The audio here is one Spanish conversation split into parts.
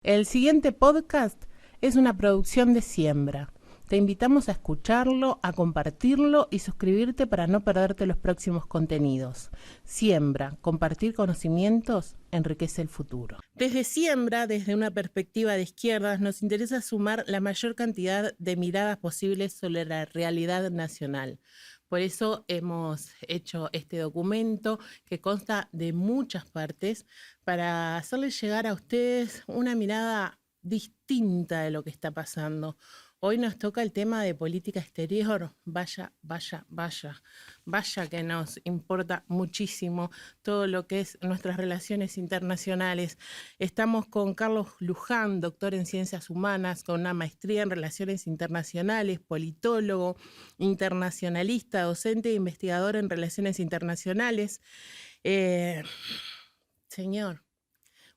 El siguiente podcast es una producción de Siembra. Te invitamos a escucharlo, a compartirlo y suscribirte para no perderte los próximos contenidos. Siembra, compartir conocimientos, enriquece el futuro. Desde Siembra, desde una perspectiva de izquierdas, nos interesa sumar la mayor cantidad de miradas posibles sobre la realidad nacional. Por eso hemos hecho este documento que consta de muchas partes para hacerles llegar a ustedes una mirada distinta de lo que está pasando. Hoy nos toca el tema de política exterior. Vaya que nos importa muchísimo todo lo que es nuestras relaciones internacionales. Estamos con Carlos Luján, doctor en Ciencias Humanas, con una maestría en Relaciones Internacionales, politólogo, internacionalista, docente e investigador en Relaciones Internacionales. Señor,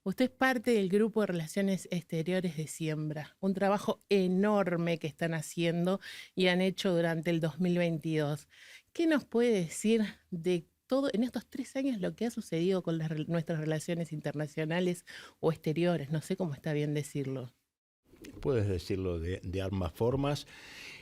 usted es parte del grupo de Relaciones Exteriores de Siembra, un trabajo enorme que están haciendo y han hecho durante el 2022. ¿Qué nos puede decir de todo en estos 3 años lo que ha sucedido con nuestras relaciones internacionales o exteriores? No sé cómo está bien decirlo. Puedes decirlo de ambas formas.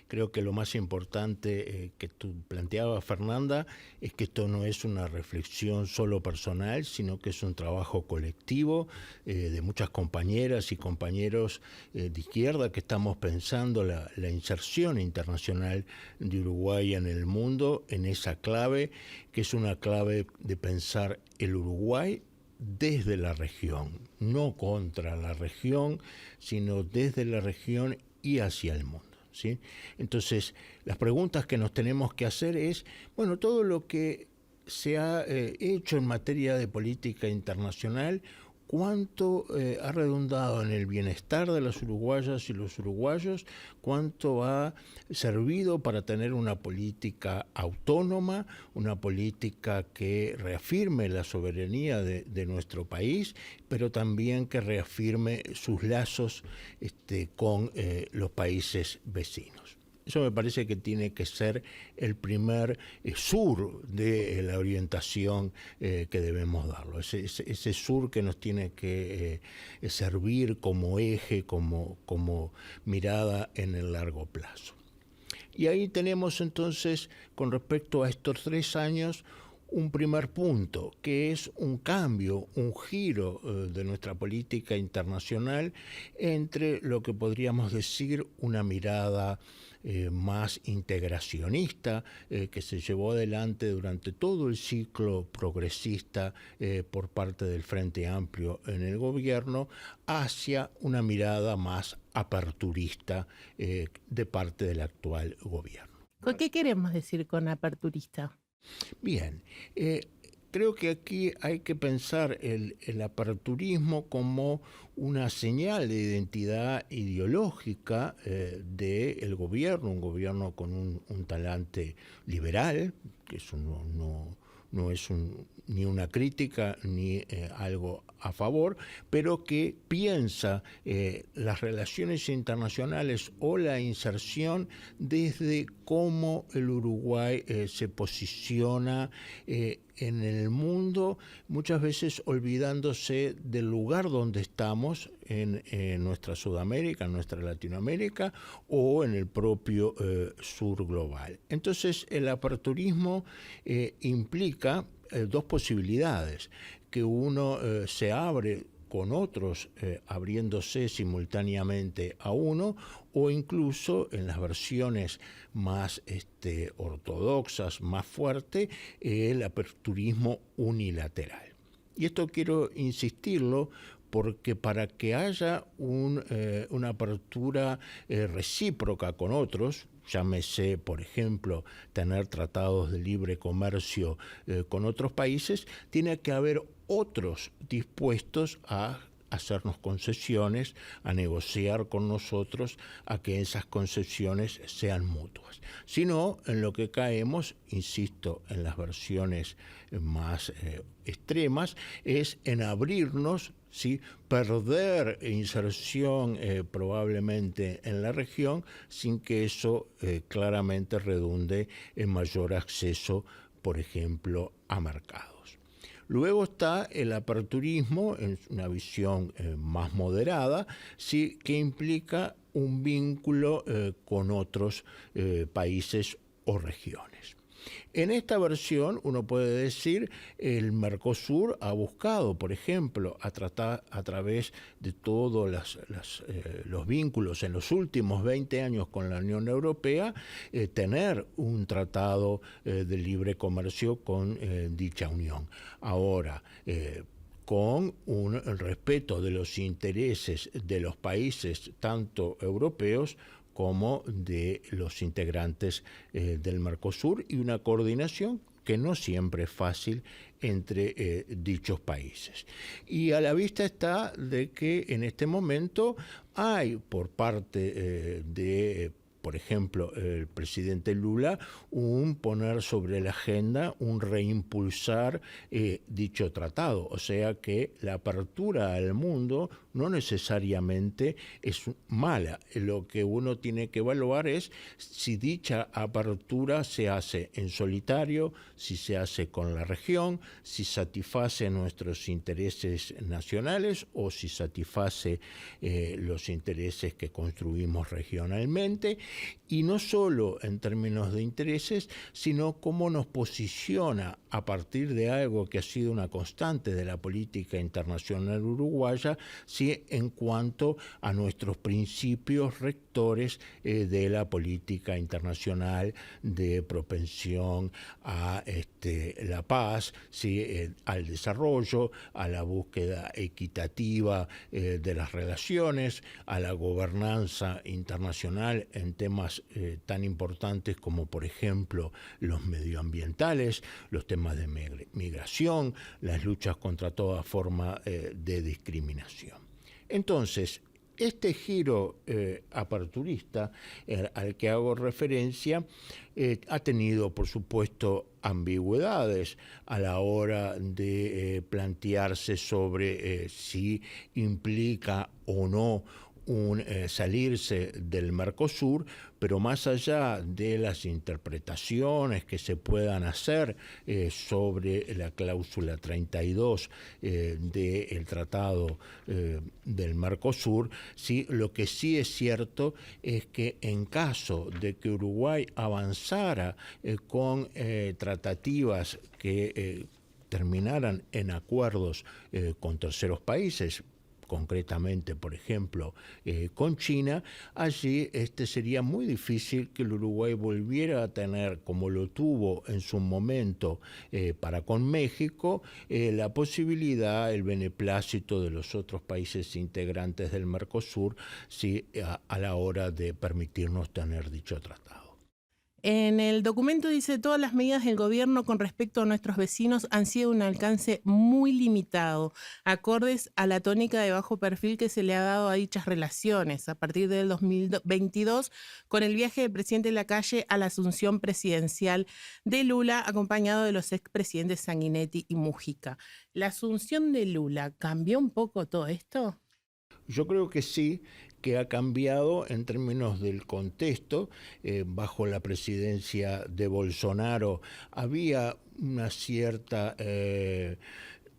Creo que lo más importante que tú planteabas, Fernanda, es que esto no es una reflexión solo personal, sino que es un trabajo colectivo de muchas compañeras y compañeros de izquierda que estamos pensando la inserción internacional de Uruguay en el mundo, en esa clave, que es una clave de pensar el Uruguay desde la región, no contra la región, sino desde la región y hacia el mundo. ¿Sí? Entonces, las preguntas que nos tenemos que hacer es, bueno, todo lo que se ha hecho en materia de política internacional, ¿cuánto ha redundado en el bienestar de las uruguayas y los uruguayos? ¿Cuánto ha servido para tener una política autónoma, una política que reafirme la soberanía de nuestro país, pero también que reafirme sus lazos con los países vecinos? Eso me parece que tiene que ser el primer sur de la orientación que debemos darlo. Ese sur que nos tiene que servir como eje, como mirada en el largo plazo. Y ahí tenemos entonces, con respecto a estos 3 años, un primer punto, que es un cambio, un giro de nuestra política internacional entre lo que podríamos decir una mirada más integracionista que se llevó adelante durante todo el ciclo progresista por parte del Frente Amplio en el gobierno, hacia una mirada más aperturista de parte del actual gobierno. ¿Qué queremos decir con aperturista? Bien, creo que aquí hay que pensar el aperturismo como una señal de identidad ideológica del gobierno, un gobierno con un talante liberal, que eso no es ni una crítica ni algo a favor, pero que piensa las relaciones internacionales o la inserción desde cómo el Uruguay se posiciona en el mundo, muchas veces olvidándose del lugar donde estamos en nuestra Sudamérica, en nuestra Latinoamérica o en el propio sur global. Entonces el aperturismo implica 2 posibilidades, que uno se abre con otros abriéndose simultáneamente a uno, o incluso en las versiones más ortodoxas, más fuerte, el aperturismo unilateral. Y esto quiero insistirlo porque para que haya una apertura recíproca con otros, llámese, por ejemplo, tener tratados de libre comercio con otros países, tiene que haber otros dispuestos a hacernos concesiones, a negociar con nosotros, a que esas concesiones sean mutuas. Si no, en lo que caemos, insisto, en las versiones más extremas, es en abrirnos, ¿sí?, perder inserción probablemente en la región sin que eso claramente redunde en mayor acceso, por ejemplo, a mercados. Luego está el aperturismo, en una visión más moderada, sí, que implica un vínculo con otros países o regiones. En esta versión, uno puede decir, el Mercosur ha buscado, por ejemplo, a través de todos los vínculos en los últimos 20 años con la Unión Europea, tener un tratado de libre comercio con dicha Unión. Ahora, con un respeto de los intereses de los países, tanto europeos como de los integrantes del Mercosur, y una coordinación que no siempre es fácil entre dichos países. Y a la vista está de que en este momento hay por parte de por ejemplo, el presidente Lula, un poner sobre la agenda, un reimpulsar dicho tratado. O sea que la apertura al mundo no necesariamente es mala. Lo que uno tiene que evaluar es si dicha apertura se hace en solitario, si se hace con la región, si satisface nuestros intereses nacionales o si satisface los intereses que construimos regionalmente. Y no solo en términos de intereses, sino cómo nos posiciona a partir de algo que ha sido una constante de la política internacional uruguaya, ¿sí?, en cuanto a nuestros principios rectores de la política internacional de propensión a la paz, ¿sí?, al desarrollo, a la búsqueda equitativa de las relaciones, a la gobernanza internacional en temas tan importantes como, por ejemplo, los medioambientales, los temas de migración, las luchas contra toda forma de discriminación. Entonces, este giro aperturista al que hago referencia ha tenido, por supuesto, ambigüedades a la hora de plantearse sobre si implica o no un salirse del Mercosur, pero más allá de las interpretaciones que se puedan hacer sobre la cláusula 32 del Tratado del Mercosur, ¿sí?, lo que sí es cierto es que en caso de que Uruguay avanzara con tratativas que terminaran en acuerdos con terceros países, concretamente, por ejemplo, con China, allí sería muy difícil que el Uruguay volviera a tener, como lo tuvo en su momento para con México, la posibilidad, el beneplácito de los otros países integrantes del Mercosur, ¿sí?, a la hora de permitirnos tener dicho tratado. En el documento dice: todas las medidas del gobierno con respecto a nuestros vecinos han sido de un alcance muy limitado, acordes a la tónica de bajo perfil que se le ha dado a dichas relaciones a partir del 2022, con el viaje del presidente Lacalle a la asunción presidencial de Lula, acompañado de los expresidentes Sanguinetti y Mujica. ¿La asunción de Lula cambió un poco todo esto? Yo creo que sí, que ha cambiado en términos del contexto. Bajo la presidencia de Bolsonaro había una cierta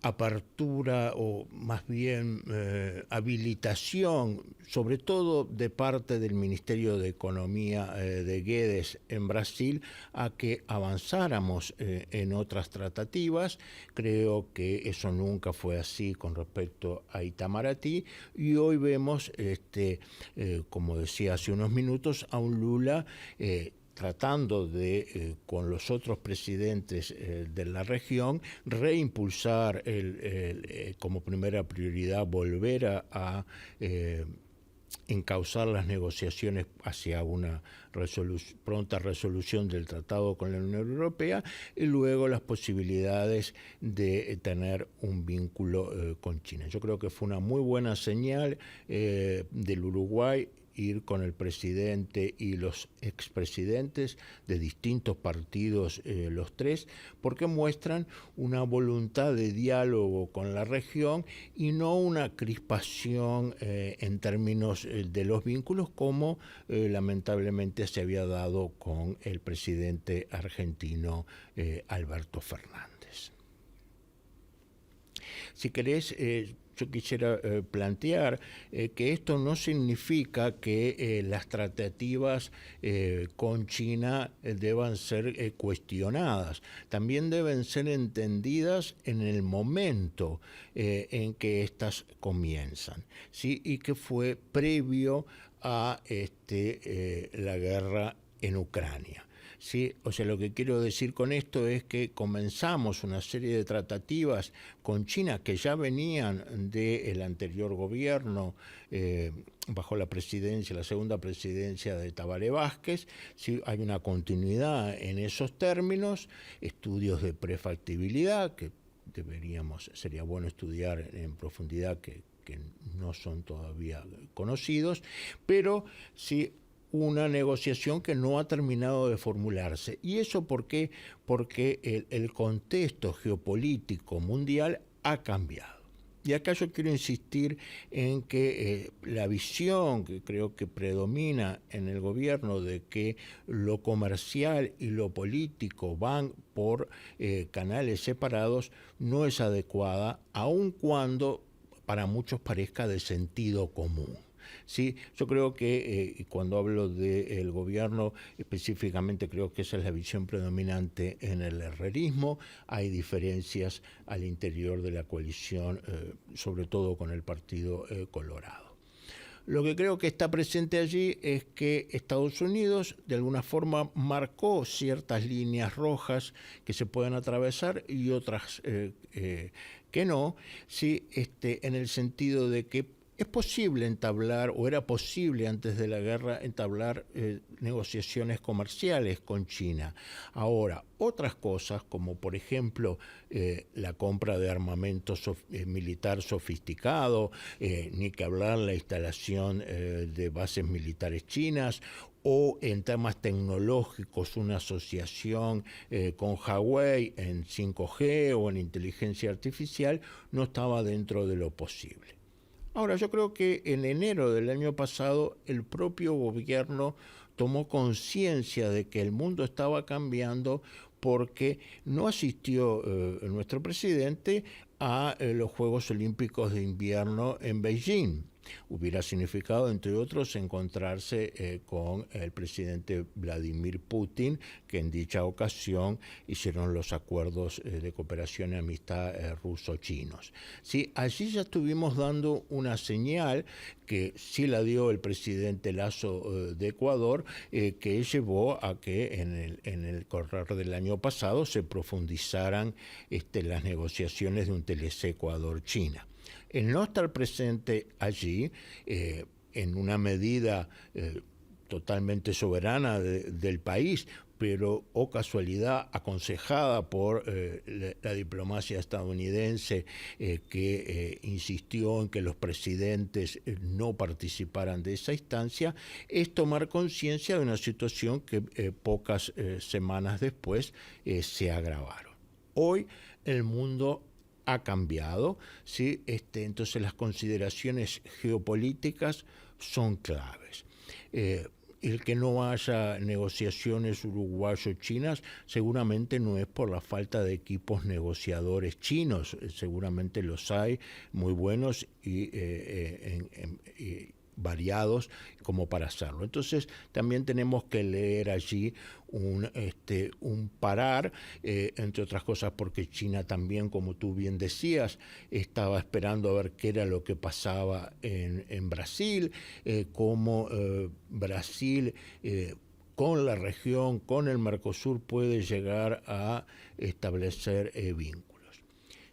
apertura o más bien habilitación, sobre todo de parte del Ministerio de Economía de Guedes en Brasil, a que avanzáramos en otras tratativas. Creo que eso nunca fue así con respecto a Itamaraty, y hoy vemos, como decía hace unos minutos, a un Lula tratando de, con los otros presidentes de la región, reimpulsar como primera prioridad, volver a encauzar las negociaciones hacia una pronta resolución del tratado con la Unión Europea, y luego las posibilidades de tener un vínculo con China. Yo creo que fue una muy buena señal del Uruguay ir con el presidente y los expresidentes de distintos partidos, los tres, porque muestran una voluntad de diálogo con la región y no una crispación en términos de los vínculos, como lamentablemente se había dado con el presidente argentino Alberto Fernández. si querés, yo quisiera plantear que esto no significa que las tratativas con China deban ser cuestionadas. También deben ser entendidas en el momento en que éstas comienzan, ¿sí? Y que fue previo a la guerra en Ucrania. ¿Sí? O sea, lo que quiero decir con esto es que comenzamos una serie de tratativas con China que ya venían del anterior gobierno bajo la segunda presidencia de Tabaré Vázquez. ¿Sí? Hay una continuidad en esos términos, estudios de prefactibilidad que sería bueno estudiar en profundidad, que no son todavía conocidos, pero sí una negociación que no ha terminado de formularse. ¿Y eso por qué? Porque el contexto geopolítico mundial ha cambiado. Y acá yo quiero insistir en que la visión que creo que predomina en el gobierno de que lo comercial y lo político van por canales separados no es adecuada, aun cuando para muchos parezca de sentido común. Sí, yo creo que cuando hablo del gobierno, específicamente creo que esa es la visión predominante en el herrerismo. Hay diferencias al interior de la coalición, sobre todo con el Partido Colorado. Lo que creo que está presente allí es que Estados Unidos de alguna forma marcó ciertas líneas rojas que se pueden atravesar y otras que no, ¿sí? En el sentido de que es posible entablar, o era posible antes de la guerra, entablar negociaciones comerciales con China. Ahora, otras cosas, como por ejemplo la compra de armamento militar sofisticado, ni que hablar la instalación de bases militares chinas, o en temas tecnológicos una asociación con Huawei en 5G o en inteligencia artificial, no estaba dentro de lo posible. Ahora, yo creo que en enero del año pasado el propio gobierno tomó conciencia de que el mundo estaba cambiando porque no asistió nuestro presidente a los Juegos Olímpicos de Invierno en Beijing. Hubiera significado, entre otros, encontrarse con el presidente Vladimir Putin, que en dicha ocasión hicieron los acuerdos de cooperación y amistad ruso-chinos. Sí, allí ya estuvimos dando una señal que sí la dio el presidente Lasso de Ecuador, que llevó a que en el correr del año pasado se profundizaran las negociaciones de un TLC Ecuador-China. El no estar presente allí, en una medida totalmente soberana del país, pero, oh casualidad, aconsejada por la diplomacia estadounidense, que insistió en que los presidentes no participaran de esa instancia, es tomar conciencia de una situación que pocas semanas después se agravaron. Hoy el mundo ha cambiado, ¿sí? Entonces las consideraciones geopolíticas son claves. El que no haya negociaciones uruguayo-chinas seguramente no es por la falta de equipos negociadores chinos, seguramente los hay muy buenos y variados como para hacerlo. Entonces también tenemos que leer allí un parar, entre otras cosas porque China también, como tú bien decías, estaba esperando a ver qué era lo que pasaba en Brasil, cómo Brasil con la región, con el Mercosur, puede llegar a establecer vínculos.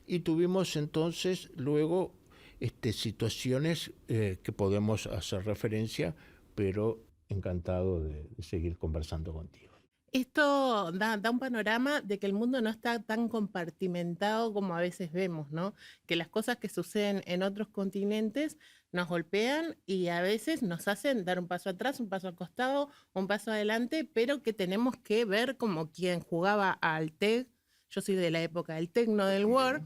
Y tuvimos entonces luego situaciones que podemos hacer referencia, pero encantado de seguir conversando contigo. Esto da un panorama de que el mundo no está tan compartimentado como a veces vemos, ¿no? Que las cosas que suceden en otros continentes nos golpean y a veces nos hacen dar un paso atrás, un paso al costado, un paso adelante, pero que tenemos que ver como quien jugaba al TEG. Yo soy de la época del TEG, no del War.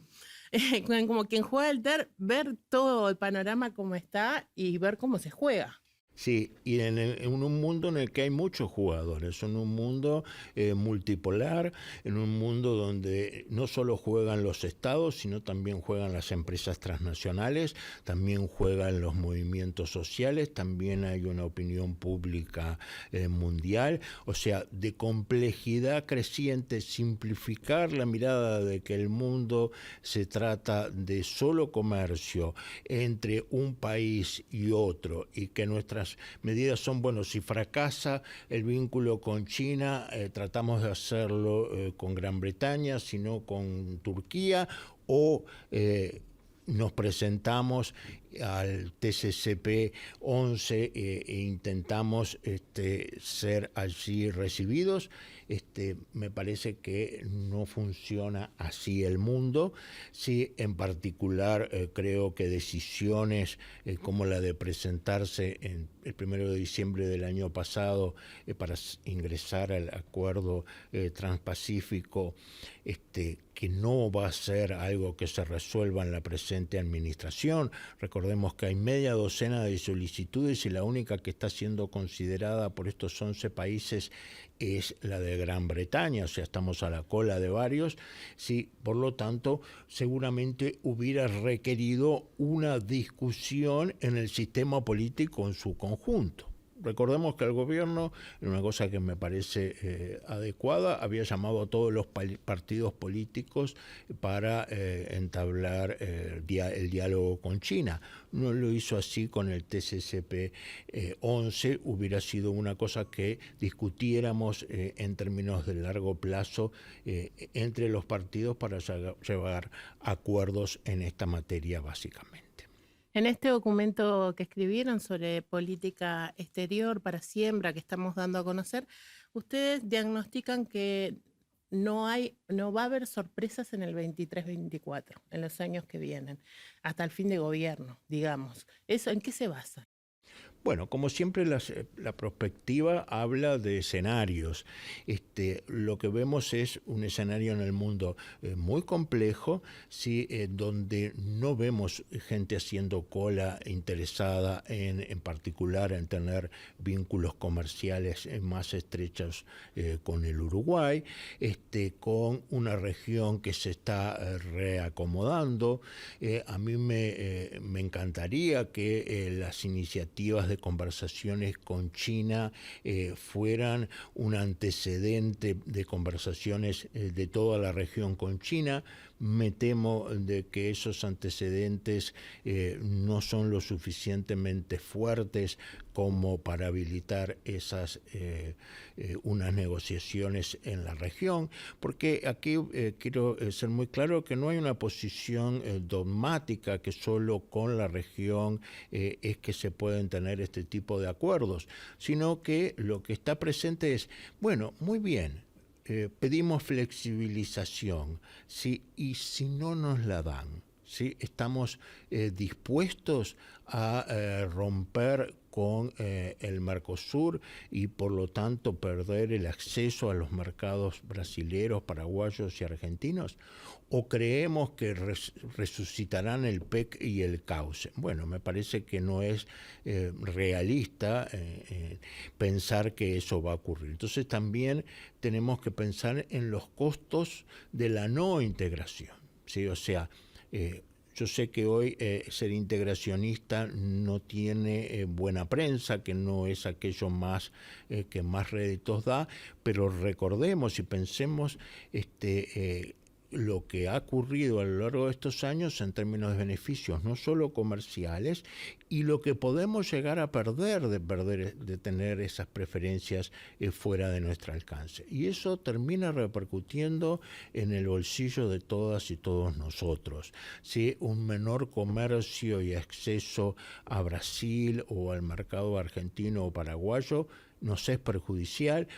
Como quien juega al TEG, ver todo el panorama como está y ver cómo se juega. Sí, y en un mundo en el que hay muchos jugadores, en un mundo multipolar, en un mundo donde no solo juegan los estados, sino también juegan las empresas transnacionales, también juegan los movimientos sociales, también hay una opinión pública mundial, o sea, de complejidad creciente, simplificar la mirada de que el mundo se trata de solo comercio entre un país y otro, y que nuestras medidas son, bueno, si fracasa el vínculo con China, tratamos de hacerlo con Gran Bretaña, sino con Turquía, o nos presentamos al TCCP-11 e intentamos ser allí recibidos. Me parece que no funciona así el mundo. Sí, en particular creo que decisiones como la de presentarse el 1 de diciembre del año pasado para ingresar al acuerdo transpacífico, que no va a ser algo que se resuelva en la presente administración. Recordemos que hay media docena de solicitudes y la única que está siendo considerada por estos 11 países es la de Gran Bretaña, o sea, estamos a la cola de varios. Sí, por lo tanto, seguramente hubiera requerido una discusión en el sistema político en su conjunto. Recordemos que el gobierno, en una cosa que me parece adecuada, había llamado a todos los partidos políticos para entablar el diálogo con China. No lo hizo así con el TCCP-11. Hubiera sido una cosa que discutiéramos en términos de largo plazo entre los partidos para llevar acuerdos en esta materia básicamente. En este documento que escribieron sobre política exterior para siembra que estamos dando a conocer, ustedes diagnostican que no va a haber sorpresas en el 23-24, en los años que vienen, hasta el fin de gobierno, digamos. ¿Eso en qué se basa? Bueno, como siempre la perspectiva habla de escenarios. Lo que vemos es un escenario en el mundo muy complejo, ¿sí? Donde no vemos gente haciendo cola interesada en particular en tener vínculos comerciales más estrechos con el Uruguay, con una región que se está reacomodando. A mí me encantaría que las iniciativas de conversaciones con China fueran un antecedente de conversaciones de toda la región con China. Me temo de que esos antecedentes no son lo suficientemente fuertes como para habilitar unas negociaciones en la región, porque aquí quiero ser muy claro que no hay una posición dogmática que solo con la región es que se pueden tener este tipo de acuerdos, sino que lo que está presente es, bueno, muy bien, pedimos flexibilización, ¿sí? Y si no nos la dan, ¿sí? Estamos dispuestos a romper con el Mercosur y por lo tanto perder el acceso a los mercados brasileros, paraguayos y argentinos, o creemos que resucitarán el PEC y el cauce. Bueno, me parece que no es realista pensar que eso va a ocurrir. Entonces también tenemos que pensar en los costos de la no integración, ¿sí? O sea, yo sé que hoy ser integracionista no tiene buena prensa, que no es aquello más que más réditos da, pero recordemos y pensemos lo que ha ocurrido a lo largo de estos años en términos de beneficios, no solo comerciales, y lo que podemos llegar a perder de tener esas preferencias fuera de nuestro alcance. Y eso termina repercutiendo en el bolsillo de todas y todos nosotros. ¿Sí? Un menor comercio y acceso a Brasil o al mercado argentino o paraguayo nos es perjudicial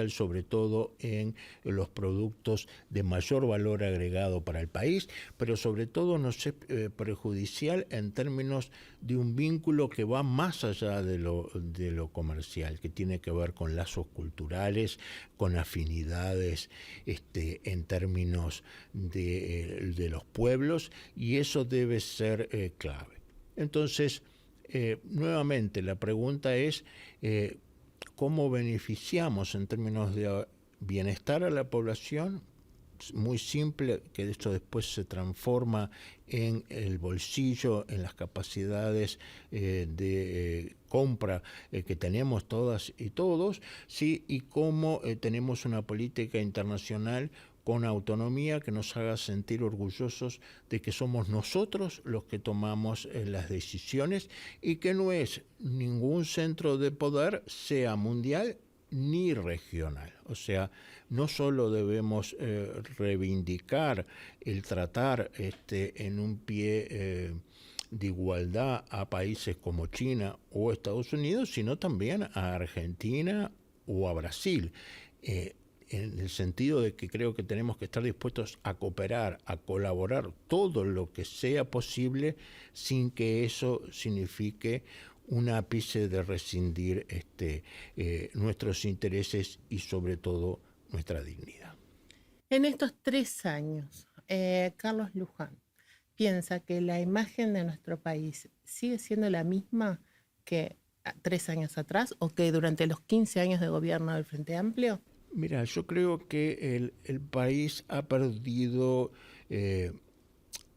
sobre todo en los productos de mayor valor agregado para el país, pero sobre todo nos es perjudicial en términos de un vínculo que va más allá de lo comercial, que tiene que ver con lazos culturales, con afinidades en términos de los pueblos, y eso debe ser clave. Entonces, Nuevamente, la pregunta es cómo beneficiamos en términos de bienestar a la población. Muy simple, que esto después se transforma en el bolsillo, en las capacidades de compra que tenemos todas y todos, ¿sí? Y cómo tenemos una política internacional con autonomía que nos haga sentir orgullosos de que somos nosotros los que tomamos las decisiones y que no es ningún centro de poder, sea mundial ni regional. O sea, no solo debemos reivindicar el tratar en un pie de igualdad a países como China o Estados Unidos, sino también a Argentina o a Brasil. En el sentido de que creo que tenemos que estar dispuestos a cooperar, a colaborar todo lo que sea posible sin que eso signifique un ápice de rescindir nuestros intereses y sobre todo nuestra dignidad. En estos 3 años, Carlos Luján piensa que la imagen de nuestro país sigue siendo la misma que 3 años atrás o que durante los 15 años de gobierno del Frente Amplio. Mira, yo creo que el país ha perdido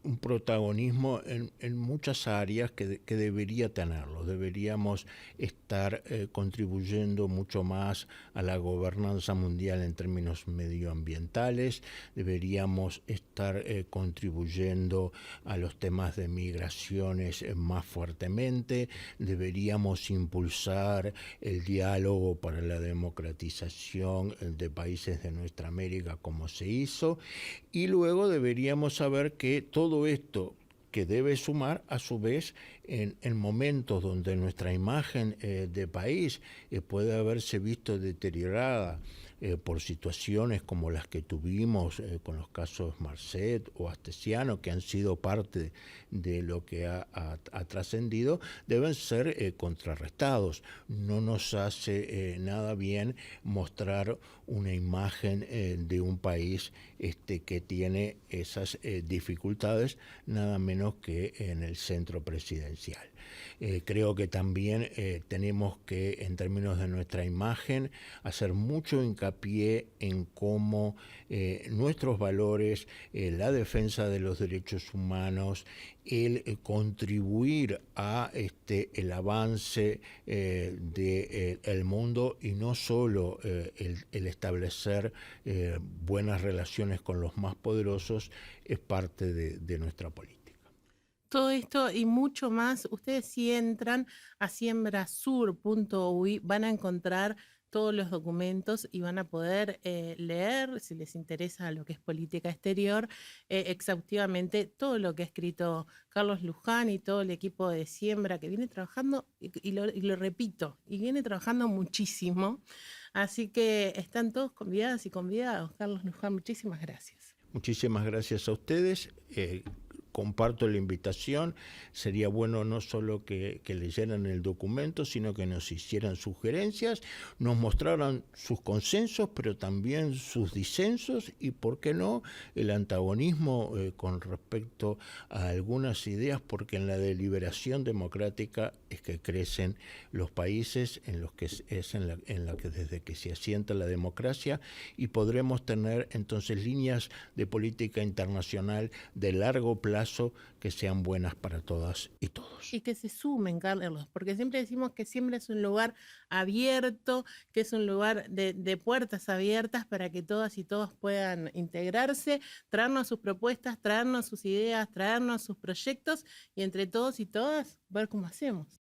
un protagonismo en muchas áreas que debería tenerlo. Deberíamos estar contribuyendo mucho más a la gobernanza mundial en términos medioambientales, deberíamos estar contribuyendo a los temas de migraciones más fuertemente, deberíamos impulsar el diálogo para la democratización de países de nuestra América como se hizo, y luego deberíamos saber que todo esto que debe sumar a su vez en momentos donde nuestra imagen de país puede haberse visto deteriorada por situaciones como las que tuvimos con los casos Marcet o Astesiano, que han sido parte de lo que ha trascendido, deben ser contrarrestados. No nos hace nada bien mostrar una imagen de un país que tiene esas dificultades, nada menos que en el centro presidencial. Creo que también tenemos que, en términos de nuestra imagen, hacer mucho hincapié en cómo nuestros valores, la defensa de los derechos humanos, el contribuir a el avance del mundo y no solo el establecer buenas relaciones con los más poderosos es parte de nuestra política. Todo esto y mucho más, ustedes si entran a siembrasur.ui van a encontrar todos los documentos y van a poder leer, si les interesa lo que es política exterior, exhaustivamente todo lo que ha escrito Carlos Luján y todo el equipo de Siembra que viene trabajando, y lo repito, y viene trabajando muchísimo. Así que están todos convidadas y convidados. Carlos Luján, muchísimas gracias. Muchísimas gracias a ustedes. Comparto la invitación. Sería bueno no solo que leyeran el documento, sino que nos hicieran sugerencias, nos mostraran sus consensos, pero también sus disensos y, por qué no, el antagonismo con respecto a algunas ideas, porque en la deliberación democrática es que crecen los países en los que es en la que desde que se asienta la democracia, y podremos tener entonces líneas de política internacional de largo plazo que sean buenas para todas y todos. Y que se sumen, Carlos, porque siempre decimos que siempre es un lugar abierto, que es un lugar de puertas abiertas para que todas y todos puedan integrarse, traernos sus propuestas, traernos sus ideas, traernos sus proyectos y entre todos y todas ver cómo hacemos.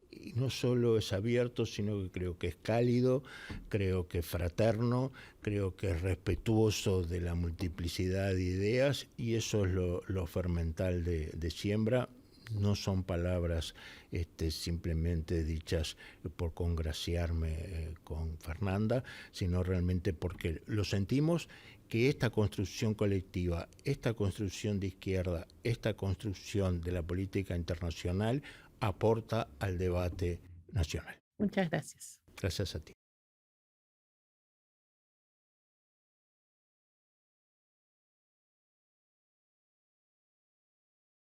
Y no solo es abierto, sino que creo que es cálido, creo que es fraterno, creo que es respetuoso de la multiplicidad de ideas, y eso es lo fermental de Siembra. No son palabras simplemente dichas por congraciarme con Fernanda, sino realmente porque lo sentimos, que esta construcción colectiva, esta construcción de izquierda, esta construcción de la política internacional aporta al debate nacional. Muchas gracias. Gracias a ti.